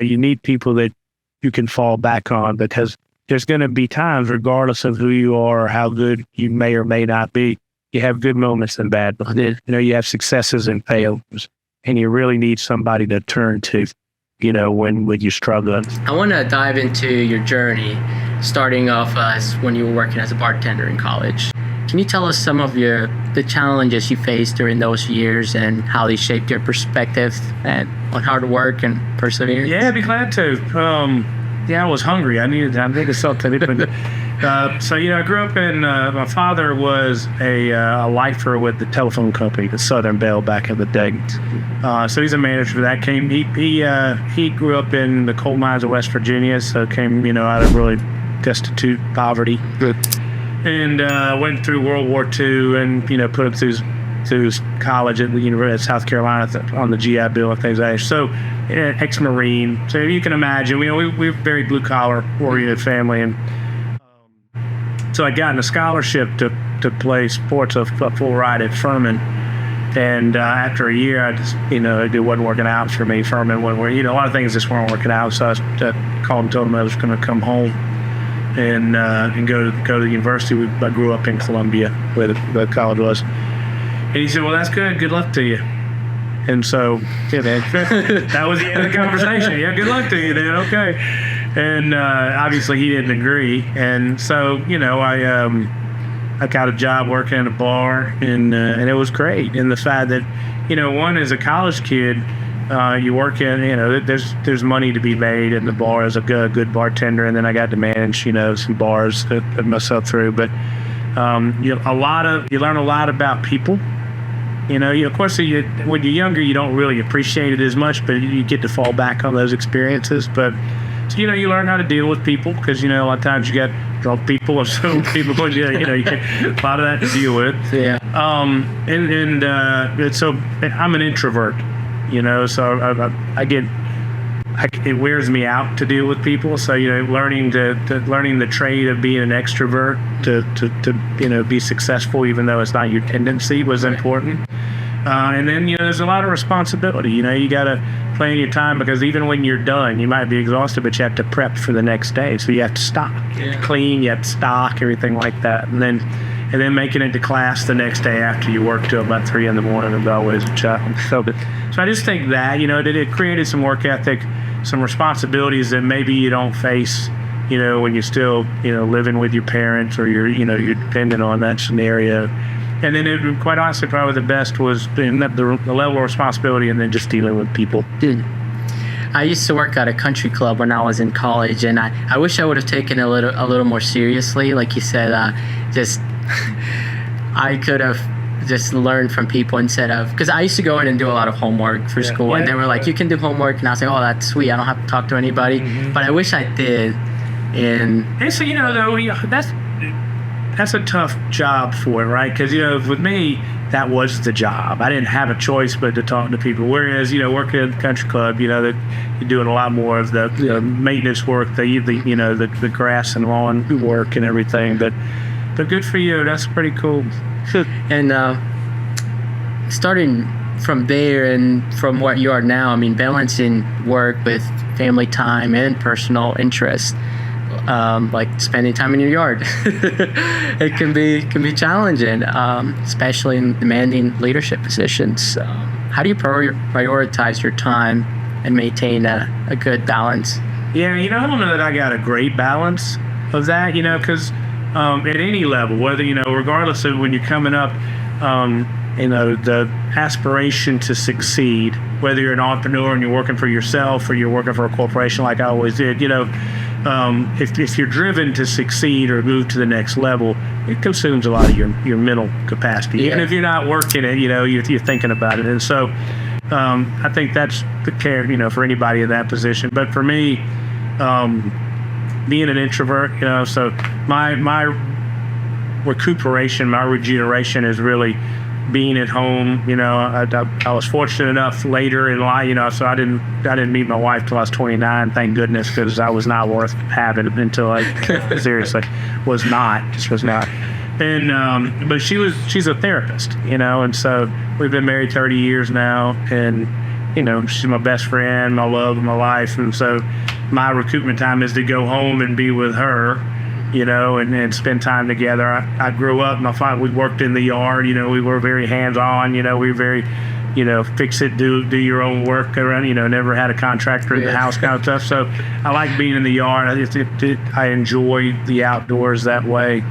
You need people that you can fall back on, because there's going to be times, regardless of who you are or how good you may or may not be, you have good moments and bad moments. You have successes and failures, and you really need somebody to turn to, when you're struggling. I want to dive into your journey, starting off as when you were working as a bartender in college. Can you tell us some of the challenges you faced during those years and how they shaped your perspective on hard work and perseverance? Yeah, I'd be glad to. I was hungry. I needed something. So, I grew up in, my father was a lifer with the telephone company, the Southern Bell, back in the day. So he's a manager for that. He grew up in the coal mines of West Virginia, so came, out of really destitute poverty. Good. And went through World War II and, put him through college at the University of South Carolina on the GI Bill and things like that. So, ex-Marine. So you can imagine, we're very blue-collar oriented family. And so I got in a scholarship to play sports, a full ride at Furman. And after a year, I just, it wasn't working out for me. Furman wasn't working. A lot of things just weren't working out. So I called and told him I was going to come home and go to the university. I grew up in Columbia, where the college was. And he said, "Well, that's good. Good luck to you." And so, that was the end of the conversation. Yeah, good luck to you, then. Okay. And obviously, he didn't agree. And so, I got a job working at a bar, and it was great. And the fact that, one, as a college kid, you work in, there's money to be made in the bar as a good bartender, and then I got to manage, some bars that put myself through. But you learn a lot about people. Of course, when you're younger, you don't really appreciate it as much, but you get to fall back on those experiences. But so, you learn how to deal with people, because a lot of times you got drunk people or so people, you get a lot of that to deal with. Yeah. So I'm an introvert. So it wears me out to deal with people. So, learning the trade of being an extrovert to be successful, even though it's not your tendency, was important. And then, there's a lot of responsibility. You got to plan your time, because even when you're done, you might be exhausted, but you have to prep for the next day. So you have to stock, you have to clean, you have to stock, everything like that. And then making it to class the next day after you work till about 3 a.m. is always a challenge. So I just think that, it created some work ethic, some responsibilities that maybe you don't face, when you're still, living with your parents, or you're dependent on that scenario. And then quite honestly, probably the best was the level of responsibility, and then just dealing with people. Dude, I used to work at a country club when I was in college, and I wish I would have taken it a little more seriously. Like you said, I could have just learned from people instead of, because I used to go in and do a lot of homework for school, and they were like, "You can do homework," and I was like, "Oh, that's sweet. I don't have to talk to anybody." Mm-hmm. But I wish I did. And so though, that's a tough job for it, right? Because with me, that was the job. I didn't have a choice but to talk to people. Whereas working at the country club, that you're doing a lot more of the maintenance work, the grass and lawn work and everything. But good for you. That's pretty cool. And starting from there and from what you are now, balancing work with family time and personal interests, like spending time in your yard, it can be challenging, especially in demanding leadership positions. How do you prioritize your time and maintain a good balance? Yeah, I don't know that I got a great balance of that, because at any level, whether, regardless of when you're coming up, the aspiration to succeed, whether you're an entrepreneur and you're working for yourself or you're working for a corporation like I always did, if you're driven to succeed or move to the next level, it consumes a lot of your mental capacity. Yeah. And if you're not working it, you're thinking about it. And so I think that's the care, for anybody in that position. But for me, being an introvert, so my recuperation, my regeneration is really being at home. I was fortunate enough later in life, so I didn't meet my wife till I was 29, thank goodness, because I was not worth having until I seriously was not. And but she's a therapist, and so we've been married 30 years now, and she's my best friend, my love of my life. And so my recoupment time is to go home and be with her, and spend time together. I grew up, my father, we worked in the yard, we were very hands-on, we were very, fix it, do your own work around, never had a contractor in the house kind of stuff. So I like being in the yard. I enjoy the outdoors that way.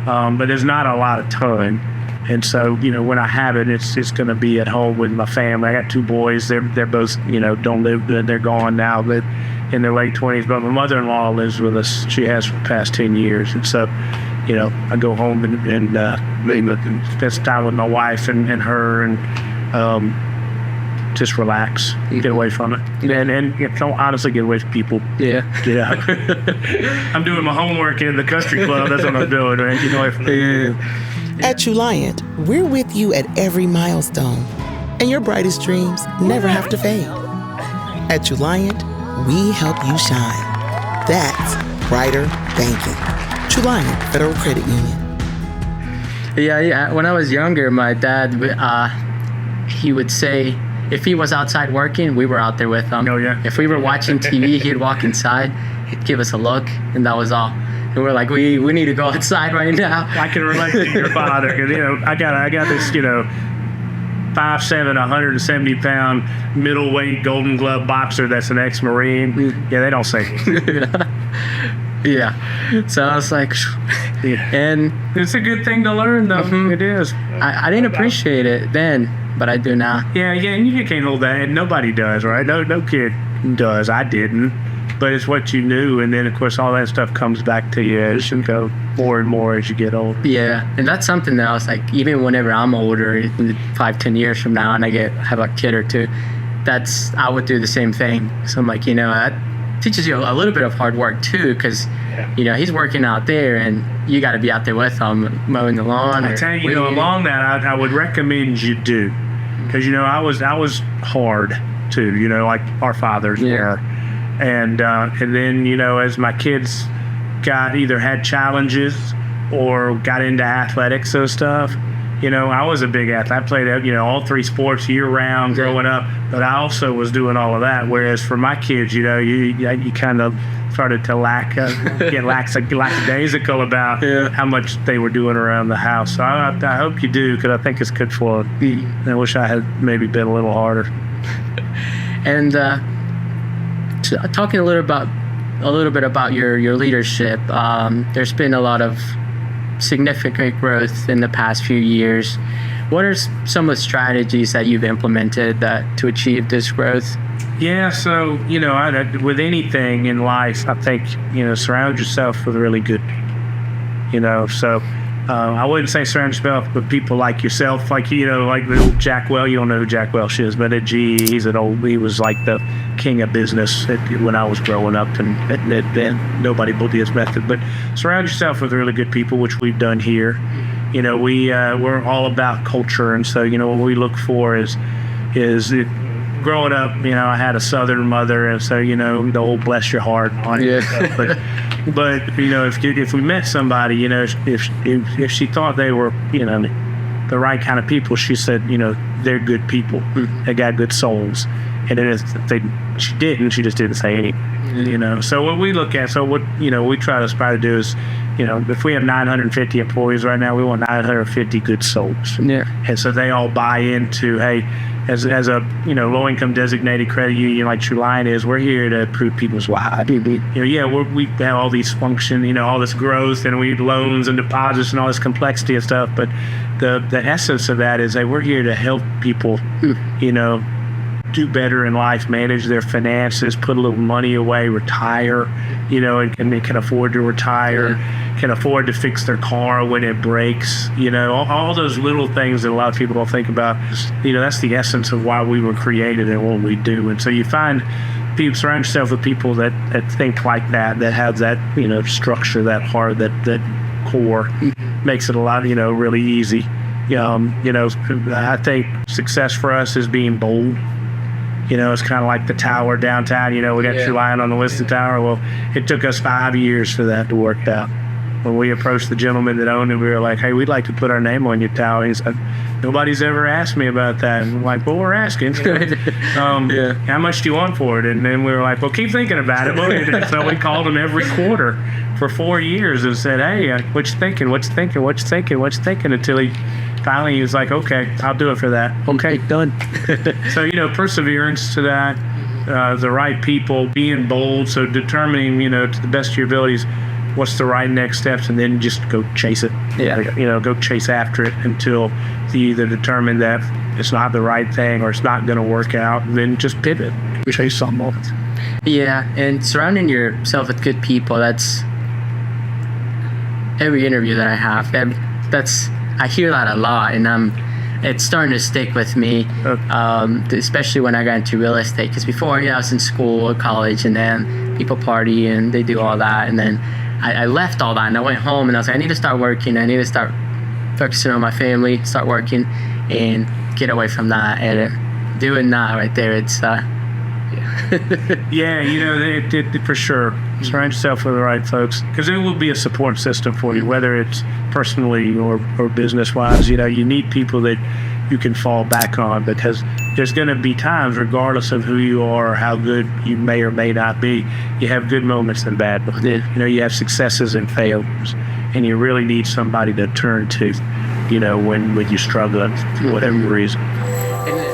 But there's not a lot of time. And so, when I have it, it's going to be at home with my family. I got 2 boys. They're both, don't live, they're gone now, but in their late 20s. But my mother-in-law lives with us. She has for the past 10 years. And so, I go home and spend some time with my wife and her and just relax, get away from it. And honestly, get away from people. Yeah. I'm doing my homework in the country club. That's what I'm doing, right? Get away from it. At Truliant, we're with you at every milestone, and your brightest dreams never have to fade. At Truliant, we help you shine. That's brighter banking. Truliant Federal Credit Union. Yeah. When I was younger, my dad, he would say, if he was outside working, we were out there with him. Oh, yeah. If we were watching TV, he'd walk inside, he'd give us a look, and that was all. And we're like, we need to go outside right now. I can relate to your father because I got this 5'7", 170-pound middleweight Golden Glove boxer that's an ex-Marine. Yeah, they don't say. Yeah. So I was like, and it's a good thing to learn, though. Mm-hmm. It is. I didn't appreciate it then, but I do now. Yeah, and you can't hold that. And nobody does, right? No kid does. I didn't. But it's what you knew, and then of course all that stuff comes back to you as you go more and more as you get older. Yeah, and that's something that I was like, even whenever I'm older, 5-10 years from now, and have a kid or two, I would do the same thing. So I'm like, that teaches you a little bit of hard work too, because he's working out there, and you got to be out there with him mowing the lawn. I tell you, along that, I would recommend you do, because I was hard too, like our fathers were. And then, as my kids either had challenges or got into athletics and stuff, I was a big athlete. I played, all 3 sports year round growing up, but I also was doing all of that. Whereas for my kids, you kind of started to get lackadaisical about how much they were doing around the house. So I hope you do, because I think it's good for them. I wish I had maybe been a little harder. And, talking a little bit about your leadership, there's been a lot of significant growth in the past few years. What are some of the strategies that you've implemented to achieve this growth? Yeah, so with anything in life, I think surround yourself with really good. So I wouldn't say surround yourself with people like yourself, like the old Jack Welch. You don't know who Jack Welch is, but at GE, he was like the king of business when I was growing up, and then nobody believed his method. But surround yourself with really good people, which we've done here. We're all about culture, and so what we look for is growing up. I had a Southern mother, and so the old bless your heart on it. Yeah. But if we met somebody, if she thought they were the right kind of people, she said they're good people. They got good souls. And then if she didn't, she just didn't say anything. So what we look at, we try to aspire to do is, if we have 950 employees right now, we want 950 good souls. Yeah. And so they all buy into, hey, as a low-income designated credit union like Truliant is, we're here to improve people's lives. Mm-hmm. We have all these function, all this growth, and we have loans and deposits and all this complexity and stuff. But the essence of that is that we're here to help people, do better in life, manage their finances, put a little money away, retire, and they can afford to retire, can afford to fix their car when it breaks, all those little things that a lot of people don't think about. That's the essence of why we were created and what we do. And so you find people, surround yourself with people that think like that have that, structure, that heart, that core, makes it a lot, really easy. I think success for us is being bold. It's kind of like the tower downtown. We got Truliant on the Listed Tower. Well, it took us 5 years for that to work out. when we approached the gentleman that owned it, we were like, hey, we'd like to put our name on your towel. He said, nobody's ever asked me about that. And I'm like, well, we're asking. How much do you want for it? And then we were like, well, keep thinking about it. And so we called him every quarter for 4 years and said, hey, what you thinking? What you thinking? What you thinking? What you thinking? Until he was like, okay, I'll do it for that. Okay, done. So, perseverance to that, the right people, being bold. So determining, to the best of your abilities, what's the right next steps, and then just go chase it. Yeah. Go chase after it until you either determine that it's not the right thing or it's not going to work out, and then just pivot, chase something else. Yeah, and surrounding yourself with good people, that's every interview that I have. I hear that a lot, and it's starting to stick with me, especially when I got into real estate. Because before, I was in school or college, and then people party and they do all that, and then I left all that and I went home and I was like, I need to start working. I need to start focusing on my family, start working, and get away from that. And doing that right there, it's it for sure. Surround yourself with the right folks, because it will be a support system for you, whether it's personally or business wise. You need people that you can fall back on, because there's going to be times, regardless of who you are or how good you may or may not be, you have good moments and bad moments. You have successes and failures, and you really need somebody to turn to, when you're struggling for whatever reason. And